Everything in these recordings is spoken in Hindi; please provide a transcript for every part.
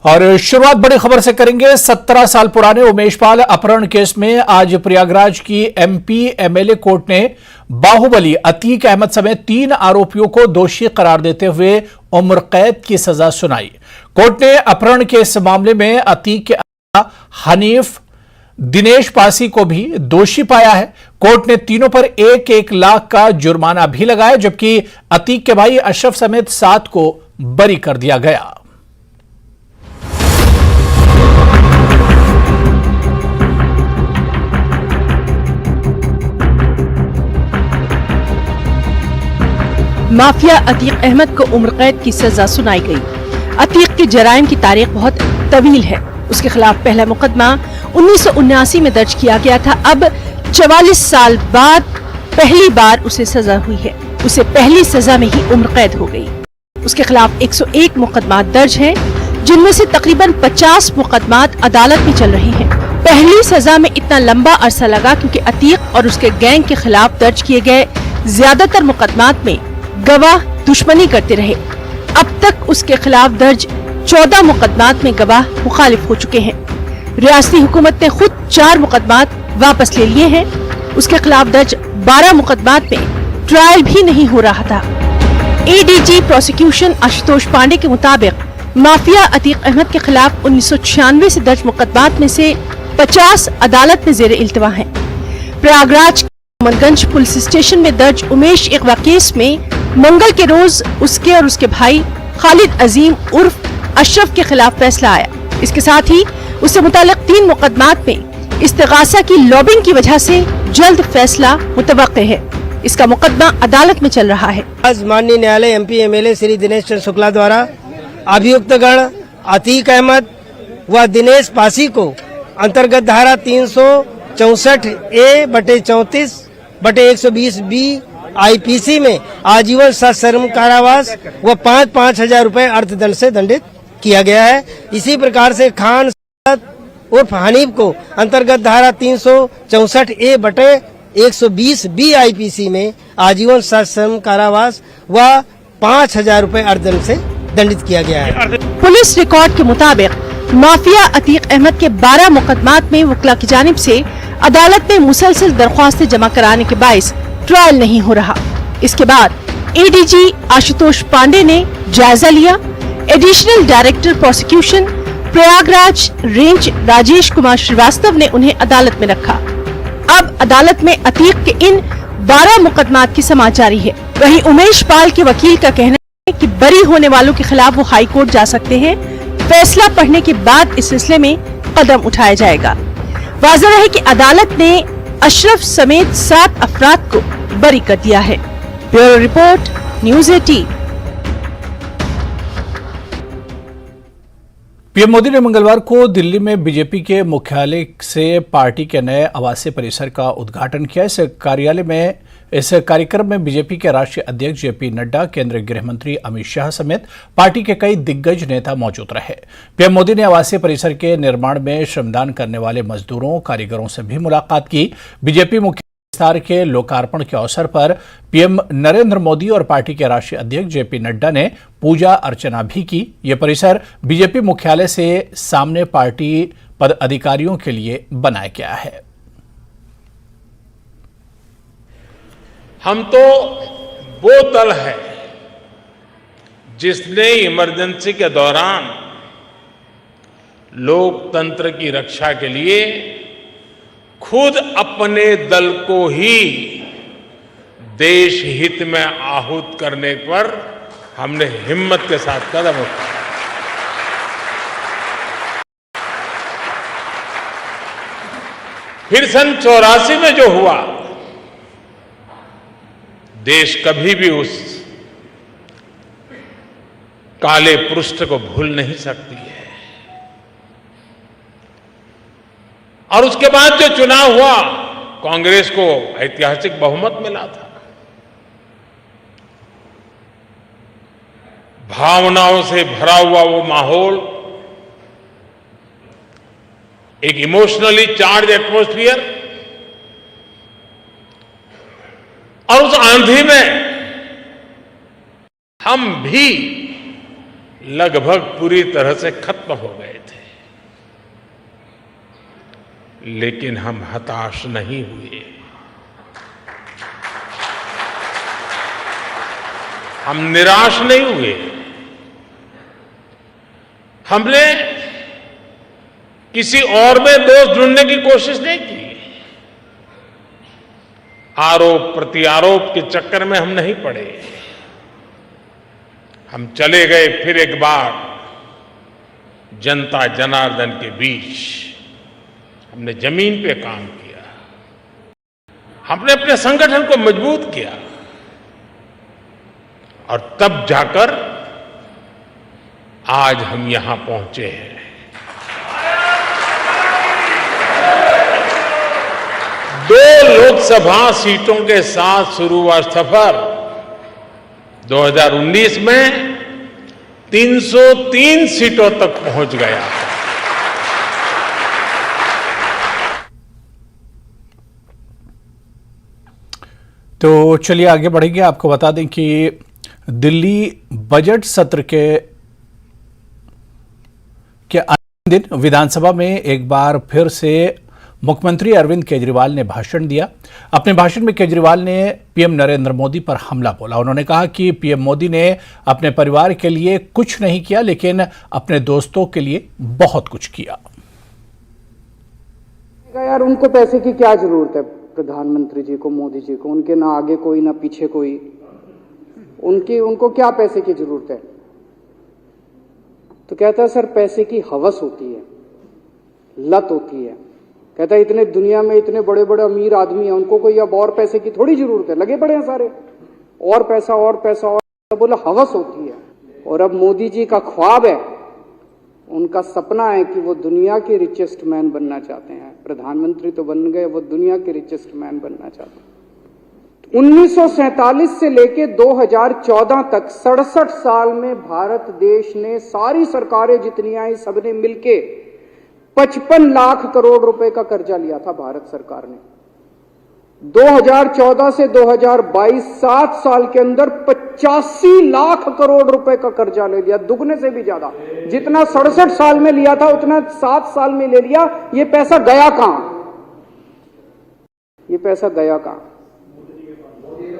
और शुरुआत बड़ी खबर से करेंगे। 17 साल पुराने उमेश पाल अपहरण केस में आज प्रयागराज की एमपी एमएलए कोर्ट ने बाहुबली अतीक अहमद समेत 3 आरोपियों को दोषी करार देते हुए उम्र कैद की सजा सुनाई। कोर्ट ने अपहरण के इस मामले में अतीक के हनीफ दिनेश पासी को भी दोषी पाया है। कोर्ट ने तीनों पर 1-1 लाख का जुर्माना भी लगाया, जबकि अतीक के भाई अशरफ समेत 7 को बरी कर दिया गया। माफिया अतीक अहमद को उम्र कैद की सजा सुनाई गई। अतीक के जराइम की तारीख बहुत तवील है। उसके खिलाफ पहला मुकदमा 1979 में दर्ज किया गया था। अब 44 साल बाद पहली बार उसे सजा हुई है। उसे पहली सजा में ही उम्र कैद हो गई। उसके खिलाफ 101 मुकदमा दर्ज हैं, जिनमें से तकरीबन 50 मुकदमात अदालत में चल रहे हैं। पहली सजा में इतना लंबा अरसा लगा क्योंकि अतीक और उसके गैंग के खिलाफ दर्ज किए गए ज्यादातर मुकदमात में गवाह दुश्मनी करते रहे। अब तक उसके खिलाफ दर्ज 14 मुकदमात में गवाह मुखालिफ हो चुके हैं। रियासती हुकूमत ने खुद 4 मुकदमात वापस ले लिए हैं। उसके खिलाफ दर्ज 12 मुकदमात में ट्रायल भी नहीं हो रहा था। एडीजी प्रोसिक्यूशन आशुतोष पांडे के मुताबिक माफिया अतीक अहमद के खिलाफ 1996 से दर्ज मुकदमात में से 50 अदालत में जेर इल्तवा हैं। प्रयागराज मोहम्मदगंज पुलिस स्टेशन में दर्ज उमेश इकवा केस में मंगल के रोज उसके और उसके भाई खालिद अजीम उर्फ अशरफ के खिलाफ फैसला आया। इसके साथ ही उससे मुताल्लिक 3 मुकदमात में इस्तिगासा की लॉबिंग की वजह से जल्द फैसला मुतवक्के है। इसका मुकदमा अदालत में चल रहा है। आज माननीय न्यायालय एमपी एमएलए श्री दिनेश चंद्र शुक्ला द्वारा अभियुक्तगण अतीक अहमद व दिनेश पासी को अंतर्गत धारा 364A/34/120B IPC में आजीवन सश्रम कारावास व 5-5 हजार रुपए अर्थदंड से दंडित किया गया है। इसी प्रकार से खान उर्फ हनीफ को अंतर्गत धारा 364A/120B IPC में आजीवन सश्रम कारावास व 5,000 रुपए अर्थदंड से दंडित किया गया है। पुलिस रिकॉर्ड के मुताबिक माफिया अतीक अहमद के 12 मुकदमात में वकील की जानिब से अदालत में मुसलसल दरख्वास्तें जमा कराने के बाइस ट्रायल नहीं हो रहा। इसके बाद एडीजी आशुतोष पांडे ने जायजा लिया। Additional director prosecution Prayagraj range Rajesh Kumar Srivastava ने उन्हें अदालत में रखा। अब अदालत में अतीक के इन 12 मुकदमात की समाअत जारी है। वहीं उमेश पाल के वकील का कहना है कि बरी होने वालों के खिलाफ वो हाई कोर्ट जा सकते हैं। फैसला पढ़ने के बाद इस सिलसिले में कदम उठाया जाएगा। वाज़ेह है कि अदालत ने अशरफ समेत 7 अफराद को बरी कर दिया है। Bureau report, news 18। PM Modi ने मंगलवार को दिल्ली में बीजेपी के मुख्यालय से पार्टी के नए आवासीय परिसर का उद्घाटन किया। इस कार्यक्रम में बीजेपी के राष्ट्रीय अध्यक्ष जेपी नड्डा, केंद्रीय गृह मंत्री अमित शाह समेत पार्टी के कई दिग्गज नेता मौजूद रहे। पीएम मोदी ने आवासीय परिसर के निर्माण में श्रमदान करने वाले मजदूरों, कारीगरों से भी मुलाकात की। बीजेपी मुख्य विस्तार के लोकार्पण के अवसर पर पीएम नरेंद्र मोदी और पार्टी के राष्ट्रीय अध्यक्ष जेपी नड्डा ने पूजा अर्चना भी की। यह परिसर बीजेपी मुख्यालय से सामने पार्टी पदाधिकारियों के लिए बनाया गया है। हम तो वो दल है जिसने इमरजेंसी के दौरान लोकतंत्र की रक्षा के लिए खुद अपने दल को ही देश हित में आहूत करने पर हमने हिम्मत के साथ कदम उठाया। फिर सन 84 में जो हुआ, देश कभी भी उस काले पृष्ठ को भूल नहीं सकती है। और उसके बाद जो चुनाव हुआ, कांग्रेस को ऐतिहासिक बहुमत मिला था। भावनाओं से भरा हुआ वो माहौल, एक इमोशनली चार्ज एटमॉस्फियर, और उस आंधी में हम भी लगभग पूरी तरह से खत्म हो गए थे, लेकिन हम हताश नहीं हुए। हम निराश नहीं हुए। हमने किसी और में दोष ढूंढने की कोशिश नहीं की। आरोप प्रत्यारोप के चक्कर में हम नहीं पड़े। हम चले गए फिर एक बार जनता जनार्दन के बीच। हमने जमीन पे काम किया। हमने अपने संगठन को मजबूत किया और तब जाकर आज हम यहां पहुंचे हैं। 2 लोकसभा सीटों के साथ शुरू हुआ सफर 2019 में 303 सीटों तक पहुंच गया। तो चलिए आगे बढ़ेंगे। आपको बता दें कि दिल्ली बजट सत्र के अंतिम दिन विधानसभा में एक बार फिर से मुख्यमंत्री अरविंद केजरीवाल ने भाषण दिया। अपने भाषण में केजरीवाल ने पीएम नरेंद्र मोदी पर हमला बोला। उन्होंने कहा कि पीएम मोदी ने अपने परिवार के लिए कुछ नहीं किया, लेकिन अपने दोस्तों के लिए बहुत कुछ किया। यार उनको पैसे की क्या जरूरत है? प्रधानमंत्री जी को, मोदी जी को, उनके ना आगे कोई ना पीछे कोई, उनको क्या पैसे की जरूरत है? तो कहता है सर पैसे की हवस होती है, लत होती है। कहता है इतने दुनिया में इतने बड़े बड़े अमीर आदमी हैं, उनको कोई अब और पैसे की थोड़ी जरूरत है, लगे पड़े हैं सारे, और पैसा और पैसा और। बोला हवस होती है। और अब मोदी जी का ख्वाब है, उनका सपना है कि वो दुनिया के रिचेस्ट मैन बनना चाहते हैं। प्रधानमंत्री तो बन गए, वो दुनिया के रिचेस्ट मैन बनना चाहते हैं। 1947 से लेके 2014 तक 67 साल में भारत देश ने, सारी सरकारें जितनी आई सबने मिलके 55 लाख करोड़ रुपए का कर्जा लिया था भारत सरकार ने। 2014 से 2022 7 साल के अंदर 85 लाख करोड़ रुपए का कर्जा ले लिया, दुगने से भी ज्यादा। जितना 67 साल में लिया था उतना 7 साल में ले लिया। ये पैसा गया कहां? ये पैसा गया कहां?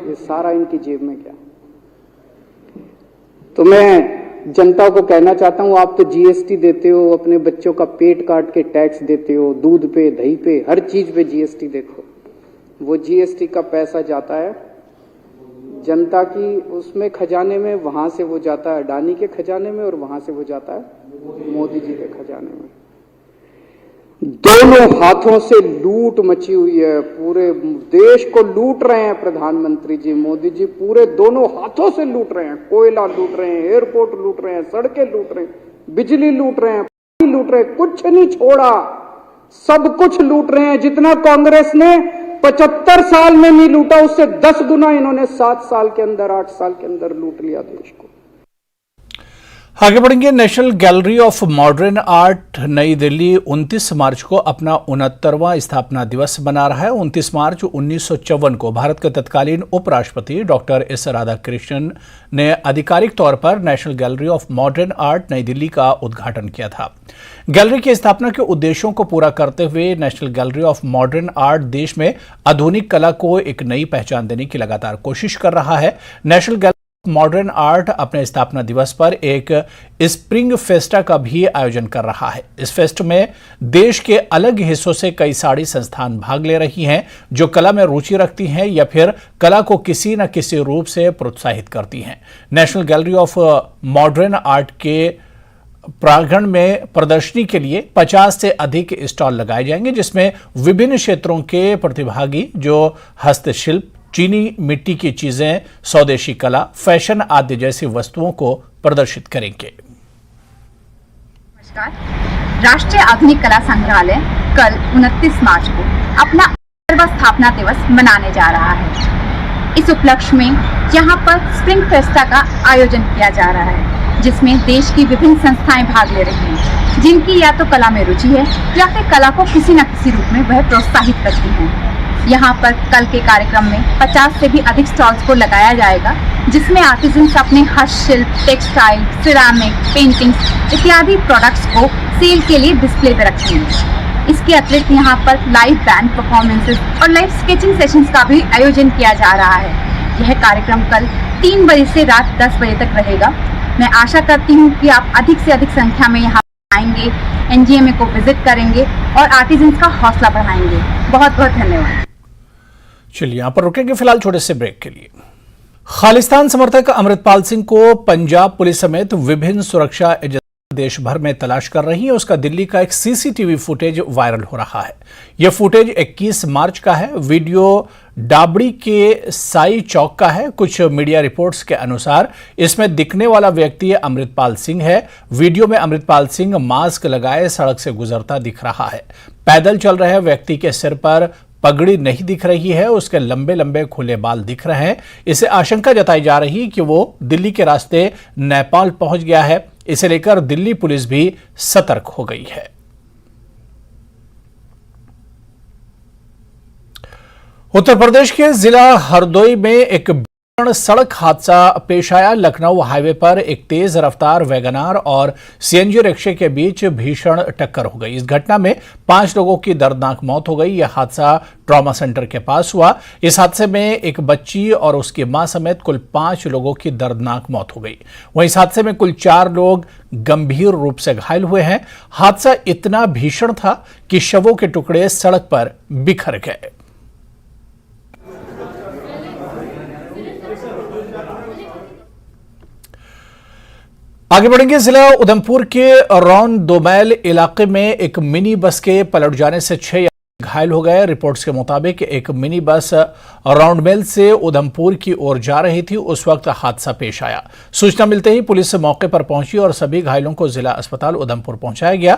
ये सारा इनकी जेब में गया। तो मैं जनता को कहना चाहता हूं, आप तो जीएसटी देते हो, अपने बच्चों का पेट काट के टैक्स देते हो, दूध पे, दही पे, हर चीज पे जीएसटी देखो। वो जीएसटी का पैसा जाता है जनता की उसमें खजाने में, वहां से वो जाता है अडानी के खजाने में, और वहां से वो जाता है मोदी जी के खजाने में। दोनों हाथों से लूट मची हुई है, पूरे देश को लूट रहे हैं प्रधानमंत्री जी, मोदी जी पूरे दोनों हाथों से लूट रहे हैं। कोयला लूट रहे हैं, एयरपोर्ट लूट रहे हैं, सड़कें लूट रहे हैं, बिजली लूट रहे हैं, पानी लूट रहे हैं, कुछ नहीं छोड़ा, सब कुछ लूट रहे हैं। जितना कांग्रेस ने 75 साल में नहीं लूटा, उससे 10 गुना इन्होंने 7 साल के अंदर, 8 साल के अंदर लूट लिया देश को। आगे बढ़ेंगे। National gallery of modern art नई दिल्ली 29 मार्च को अपना 69वां स्थापना दिवस मना रहा है। 29 मार्च 1954 को भारत के तत्कालीन उपराष्ट्रपति डॉक्टर एस राधाकृष्णन ने आधिकारिक तौर पर national gallery of modern art नई दिल्ली का उद्घाटन किया था। गैलरी की स्थापना के उद्देश्यों को पूरा करते हुए national gallery of modern art देश में आधुनिक कला को एक नई पहचान देने की लगातार कोशिश कर रहा है। नेशनल गैलरी मॉडर्न आर्ट अपने स्थापना दिवस पर एक स्प्रिंग फेस्टा का भी आयोजन कर रहा है। इस फेस्ट में देश के अलग हिस्सों से कई सारी संस्थान भाग ले रही हैं जो कला में रुचि रखती हैं या फिर कला को किसी न किसी रूप से प्रोत्साहित करती हैं। National gallery of modern art के प्रांगण में प्रदर्शनी के लिए 50 से अधिक स्टॉल लगाए जाएंगे, जिसमें विभिन्न क्षेत्रों के प्रतिभागी जो हस्तशिल्प, चीनी मिट्टी की चीजें, स्वदेशी कला, फैशन आदि जैसी वस्तुओं को प्रदर्शित करेंगे। नमस्कार। राष्ट्रीय आधुनिक कला संग्रहालय कल 29 मार्च को अपना 18वां स्थापना दिवस मनाने जा रहा है। इस उपलक्ष्य में यहाँ पर स्प्रिंग फेस्टा का आयोजन किया जा रहा है, जिसमें देश की विभिन्न संस्थाएं भाग ले रही हैं, जिनकी या तो कला में रुचि है या फिर कला को किसी न किसी रूप में वह प्रोत्साहित करती हैं। यहाँ पर कल के कार्यक्रम में 50 से भी अधिक स्टॉल्स को लगाया जाएगा, जिसमें आर्टिजन्स अपने हस्तशिल्प, टेक्सटाइल, सिरामिक, पेंटिंग्स इत्यादि प्रोडक्ट्स को सेल के लिए डिस्प्ले पे रखेंगे। इसके अतिरिक्त यहाँ पर लाइव बैंड परफॉर्मेंसेस और लाइव स्केचिंग सेशंस का भी आयोजन किया जा रहा है। यह कार्यक्रम कल 3 बजे से रात 10 बजे तक रहेगा। मैं आशा करती हूँ कि आप अधिक से अधिक संख्या में यहाँ आएंगे, एनजीएमए को विजिट करेंगे और आर्टिजन्स का हौसला बढ़ाएंगे। बहुत बहुत धन्यवाद। चलिए यहाँ पर रुकेंगे फिलहाल छोटे से ब्रेक के लिए। खालिस्तान समर्थक अमृतपाल सिंह को पंजाब पुलिस समेत विभिन्न सुरक्षा एजेंसियां देश भर में तलाश कर रही है। उसका दिल्ली का एक सीसीटीवी फुटेज वायरल हो रहा है। यह फुटेज 21 मार्च का है। वीडियो डाबड़ी के साई चौक का है। कुछ मीडिया रिपोर्ट्स के अनुसार इसमें दिखने वाला व्यक्ति अमृतपाल सिंह है। वीडियो में अमृतपाल सिंह मास्क लगाए सड़क से गुजरता दिख रहा है। पैदल चल रहे व्यक्ति के सिर पर पगड़ी नहीं दिख रही है। उसके लंबे लंबे खुले बाल दिख रहे हैं। इसे आशंका जताई जा रही है कि वो दिल्ली के रास्ते नेपाल पहुंच गया है। इसे लेकर दिल्ली पुलिस भी सतर्क हो गई है। उत्तर प्रदेश के जिला हरदोई में एक भीषण सड़क हादसा पेश आया। लखनऊ हाईवे पर एक तेज रफ्तार वैगनार और सीएनजी रिक्शे के बीच भीषण टक्कर हो गई। इस घटना में 5 लोगों की दर्दनाक मौत हो गई। यह हादसा ट्रॉमा सेंटर के पास हुआ। इस हादसे में एक बच्ची और उसकी मां समेत कुल 5 लोगों की दर्दनाक मौत हो गई। वहीं इस हादसे में कुल 4 लोग गंभीर रूप से घायल हुए हैं। हादसा इतना भीषण था कि शवों के टुकड़े सड़क पर बिखर गए। आगे बढ़ेंगे। जिला उधमपुर के रौन 2 मैल इलाके में एक मिनी बस के पलट जाने से 6 घायल हो गए। रिपोर्ट्स के मुताबिक एक मिनी बस राउंडमेल से उधमपुर की ओर जा रही थी। उस वक्त हादसा पेश आया। सूचना मिलते ही पुलिस मौके पर पहुंची और सभी घायलों को जिला अस्पताल उधमपुर पहुंचाया गया।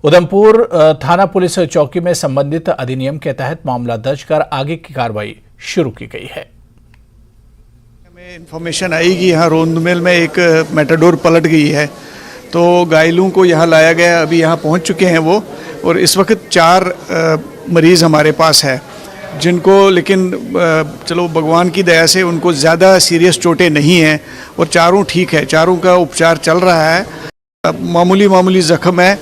उधमपुर थाना पुलिस चौकी में संबंधित अधिनियम के तहत मामला दर्ज कर आगे की कार्रवाई शुरू की गई है। इन्फॉर्मेशन आई कि यहाँ रोंदमेल में एक मेटाडोर पलट गई है, तो घायलों को यहाँ लाया गया। अभी यहाँ पहुँच चुके हैं वो, और इस वक्त 4 मरीज़ हमारे पास है, जिनको लेकिन चलो भगवान की दया से उनको ज़्यादा सीरियस चोटें नहीं हैं और चारों ठीक है। चारों का उपचार चल रहा है। मामूली जख्म है।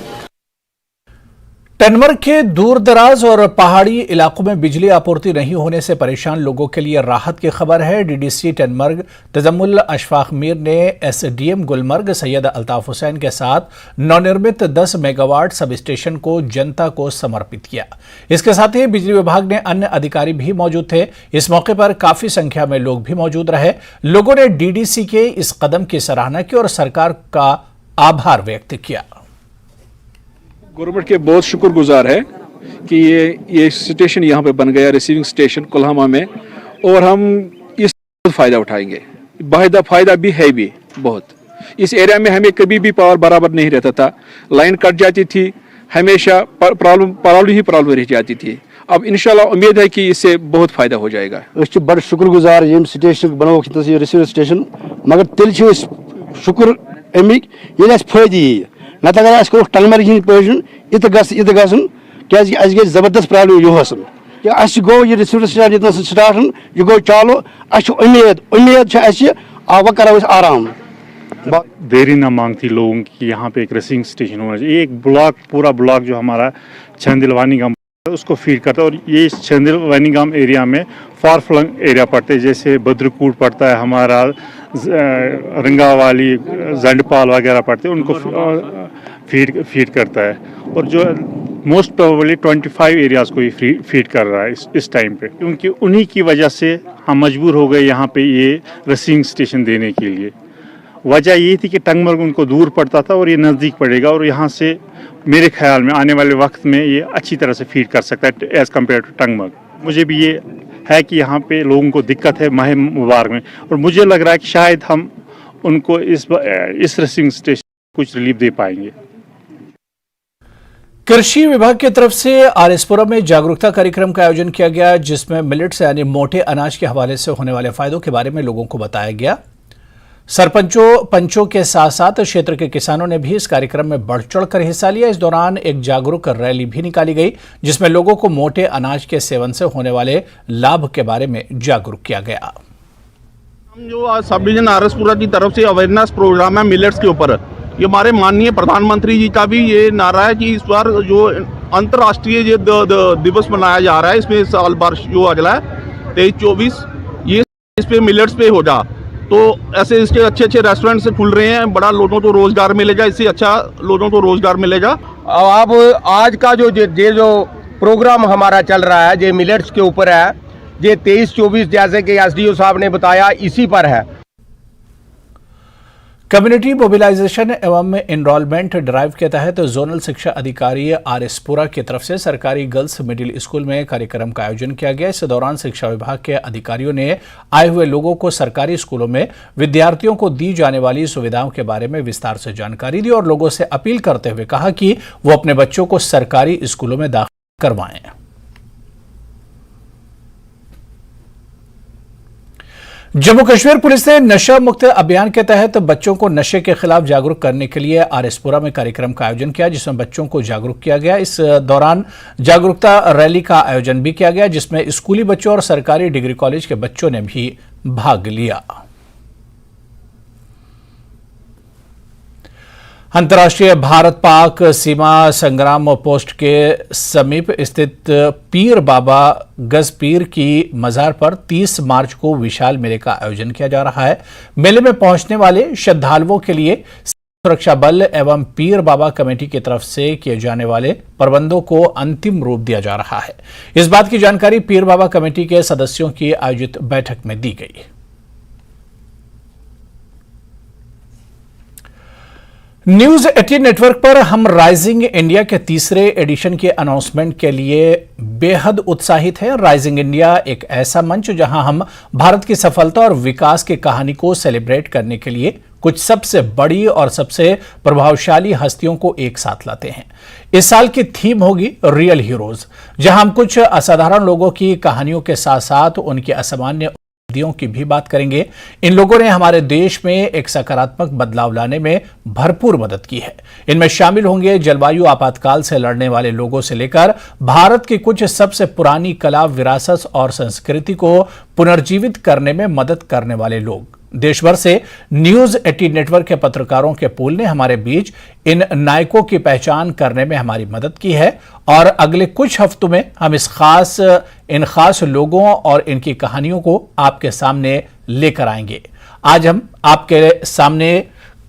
टेनमर्ग के दूर दराज और पहाड़ी इलाकों में बिजली आपूर्ति नहीं होने से परेशान लोगों के लिए राहत की खबर है। डीडीसी टेनमर्ग तजम्मुल अशफाक मीर ने एसडीएम गुलमर्ग सैयद अल्ताफ हुसैन के साथ नवनिर्मित 10 मेगावाट सब स्टेशन को जनता को समर्पित किया। इसके साथ ही बिजली विभाग ने अन्य अधिकारी भी मौजूद थे। इस मौके पर काफी संख्या में लोग भी मौजूद रहे। लोगों ने डीडीसी के इस कदम की सराहना की और सरकार का आभार व्यक्त किया। गवर्नमेंट के बहुत शुक्रगुजार है कि ये स्टेशन यहाँ पे बन गया, रिसीविंग स्टेशन कोल्हामा में, और हम इस फायदा उठाएंगे। फायदा भी है भी बहुत। इस एरिया में हमें कभी भी पावर बराबर नहीं रहता था। लाइन कट जाती थी, हमेशा प्रॉब्लम रह जाती थी। अब इंशाल्लाह उम्मीद है कि इससे बहुत फायदा हो जाएगा। बड़ शुक्रगुजार यम स्टेशन बनो रिसीविंग स्टेशन, मगर तेल शुक्र अमिक ये फायदे नत अगर टंगमर्ग पेशन इत गई जबरदस्त प्रॉब्लम यह गो यह रिसीवर स्टेशन स्टार्ट यह गो चालू उम्मीद वो करो आराम। देरी न मांगती लोगों की यहाँ पे एक रिसीविंग स्टेशन होना चाहिए। एक ब्लॉक, पूरा ब्लॉक जो हमारा छंदिलवानी गांव उसको फीड करता है, और ये छंदिलवानी गांव एरिया में फार फ्लंग एरिया पड़ते हैं, जैसे बद्रकूट पड़ता है हमारा, रंगावाली, जंडपाल वगैरह पड़ते हैं, उनको फीड करता है। और जो मोस्ट प्रोबेबली 25 एरियाज़ को ही फीड कर रहा है इस टाइम पे, क्योंकि उन्हीं की वजह से हम मजबूर हो गए यहाँ पे ये रिसीविंग स्टेशन देने के लिए। वजह ये थी कि टंगमर्ग उनको दूर पड़ता था और ये नज़दीक पड़ेगा, और यहाँ से मेरे ख्याल में आने वाले वक्त में ये अच्छी तरह से फीड कर सकता है एज़ कम्पेयर टू टंगमर्ग। मुझे भी ये है कि यहाँ पे लोगों को दिक्कत है माह मुबारक में, और मुझे लग रहा है कि शायद हम उनको इस रिसीविंग स्टेशन कुछ रिलीफ दे पाएंगे। कृषि विभाग की तरफ से आरएसपुरा में जागरूकता कार्यक्रम का आयोजन किया गया, जिसमें मिलेट्स यानी मोटे अनाज के हवाले से होने वाले फायदों के बारे में लोगों को बताया गया। पंचों के साथ साथ क्षेत्र के किसानों ने भी इस कार्यक्रम में बढ़ चढ़कर हिस्सा लिया। इस दौरान एक जागरूक रैली भी निकाली गई, जिसमें लोगों को मोटे अनाज के सेवन से होने वाले लाभ के बारे में जागरूक किया गया। जो सब डिवीजन आरएसपुरा की तरफ से अवेयरनेस प्रोग्राम है मिलेट्स के ऊपर, ये हमारे माननीय प्रधानमंत्री जी का भी ये नारा है कि इस बार जो अंतर्राष्ट्रीय ये दिवस मनाया जा रहा है, इसमें साल वर्ष जो अगला है 23-24 ये इस पे मिलेट्स पे होगा। तो ऐसे इसके अच्छे अच्छे रेस्टोरेंट्स खुल रहे हैं, बड़ा लोगों को रोजगार मिलेगा, इससे अच्छा लोगों को रोजगार मिलेगा। अब आज का जो प्रोग्राम हमारा चल रहा है जो मिलेट्स के ऊपर है, ये 23-24 जैसे कि एसडीओ साहब ने बताया इसी पर है। कम्युनिटी मोबिलाइजेशन एवं एनरोलमेंट ड्राइव के तहत जोनल शिक्षा अधिकारी आरएसपुरा की तरफ से सरकारी गर्ल्स मिडिल स्कूल में कार्यक्रम का आयोजन किया गया। इस दौरान शिक्षा विभाग के अधिकारियों ने आए हुए लोगों को सरकारी स्कूलों में विद्यार्थियों को दी जाने वाली सुविधाओं के बारे में विस्तार से जानकारी दी और लोगों से अपील करते हुए कहा कि वो अपने बच्चों को सरकारी स्कूलों में दाखिल करवाएं। जम्मू कश्मीर पुलिस ने नशा मुक्त अभियान के तहत बच्चों को नशे के खिलाफ जागरूक करने के लिए आरएसपुरा में कार्यक्रम का आयोजन किया, जिसमें बच्चों को जागरूक किया गया। इस दौरान जागरूकता रैली का आयोजन भी किया गया, जिसमें स्कूली बच्चों और सरकारी डिग्री कॉलेज के बच्चों ने भी भाग लिया। अंतर्राष्ट्रीय भारत पाक सीमा संग्राम पोस्ट के समीप स्थित पीर बाबा गज पीर की मजार पर 30 मार्च को विशाल मेले का आयोजन किया जा रहा है। मेले में पहुंचने वाले श्रद्धालुओं के लिए सुरक्षा बल एवं पीर बाबा कमेटी की तरफ से किए जाने वाले प्रबंधों को अंतिम रूप दिया जा रहा है। इस बात की जानकारी पीर बाबा कमेटी के सदस्यों की आयोजित बैठक में दी गई। न्यूज 18 नेटवर्क पर हम राइजिंग इंडिया के तीसरे एडिशन के अनाउंसमेंट के लिए बेहद उत्साहित हैं। राइजिंग इंडिया एक ऐसा मंच जहां हम भारत की सफलता और विकास की कहानी को सेलिब्रेट करने के लिए कुछ सबसे बड़ी और सबसे प्रभावशाली हस्तियों को एक साथ लाते हैं। इस साल की थीम होगी रियल हीरोज, जहां हम कुछ असाधारण लोगों की कहानियों के साथ साथ उनकी असामान्य की भी बात करेंगे। इन लोगों ने हमारे देश में एक सकारात्मक बदलाव लाने में भरपूर मदद की है। इनमें शामिल होंगे जलवायु आपातकाल से लड़ने वाले लोगों से लेकर भारत की कुछ सबसे पुरानी कला, विरासत और संस्कृति को पुनर्जीवित करने में मदद करने वाले लोग। देश भर से न्यूज 18 नेटवर्क के पत्रकारों के पूल ने हमारे बीच इन नायकों की पहचान करने में हमारी मदद की है और अगले कुछ हफ्तों में हम इन खास लोगों और इनकी कहानियों को आपके सामने लेकर आएंगे। आज हम आपके सामने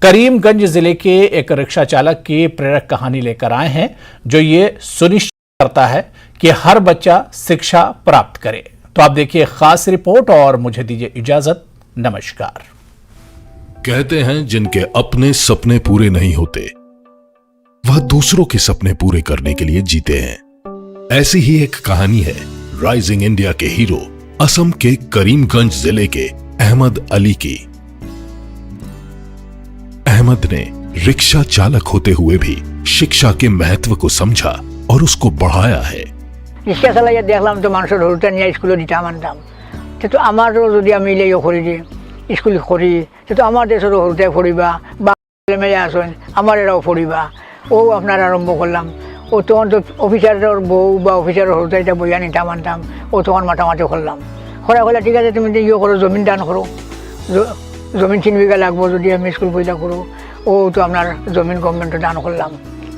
करीमगंज जिले के एक रिक्शा चालक की प्रेरक कहानी लेकर आए हैं, जो ये सुनिश्चित करता है कि हर बच्चा शिक्षा प्राप्त करे। तो आप देखिए खास रिपोर्ट और मुझे दीजिए इजाजत। नमस्कार। कहते हैं जिनके अपने सपने पूरे नहीं होते वह दूसरों के सपने पूरे करने के लिए जीते हैं। ऐसी ही एक कहानी है राइजिंग इंडिया के हीरो असम के करीमगंज जिले के अहमद अली की। अहमद ने रिक्शा चालक होते हुए भी शिक्षा के महत्व को समझा और उसको बढ़ाया है। रिक्शा चालाइया देखलाम तो मानुषर धरते निये स्कूले दिता मानताम, तो आमारो যদি আমি ইয়ে করি যে স্কুল করি তো আমার দেশেরও হতে পড়িবা বা মেয়ে আসেন আমার এরাও পড়িবা ও আপনার আরম্ভ করলাম। ও তখন তো অফিসারের বউ বা অফিসারের হতে এটা বইয়া নিতাম আনতাম, ও তখন মাতামাতি করলাম। করা হলে ঠিক আছে তুমি ইয়ে করো, জমিন দান করো, জমিন 3 বিঘা লাগবো যদি আমি স্কুল পয়সা করো। ও তো আপনার জমিন গভর্নমেন্টে দান করলাম,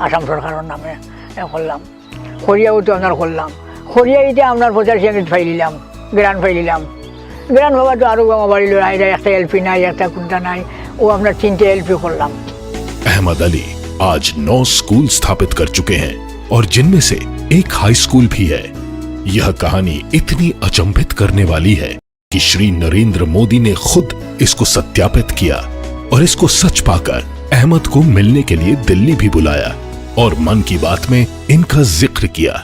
আসাম সরকারের নামে করলাম। খরিয়াও তো আপনার করলাম, খরিয়াইতে আপনার 85 ইউনিট ফাইলিলাম, গ্রান্ড ফাইলিলাম। গ্রান্ড বাবা তো আরো গাঁও বাড়িল, একটা এলপি নাই, একটা কুন্তা নাই, ও আমরা 3টে এলপি করলাম। अहमद अली आज 9 स्कूल स्थापित कर चुके हैं और जिनमें से एक हाई स्कूल भी है। यह कहानी इतनी अचंभित करने वाली है कि श्री नरेंद्र मोदी ने खुद इसको सत्यापित किया और इसको सच पाकर अहमद को मिलने के लिए दिल्ली भी बुलाया और मन की बात में इनका जिक्र किया।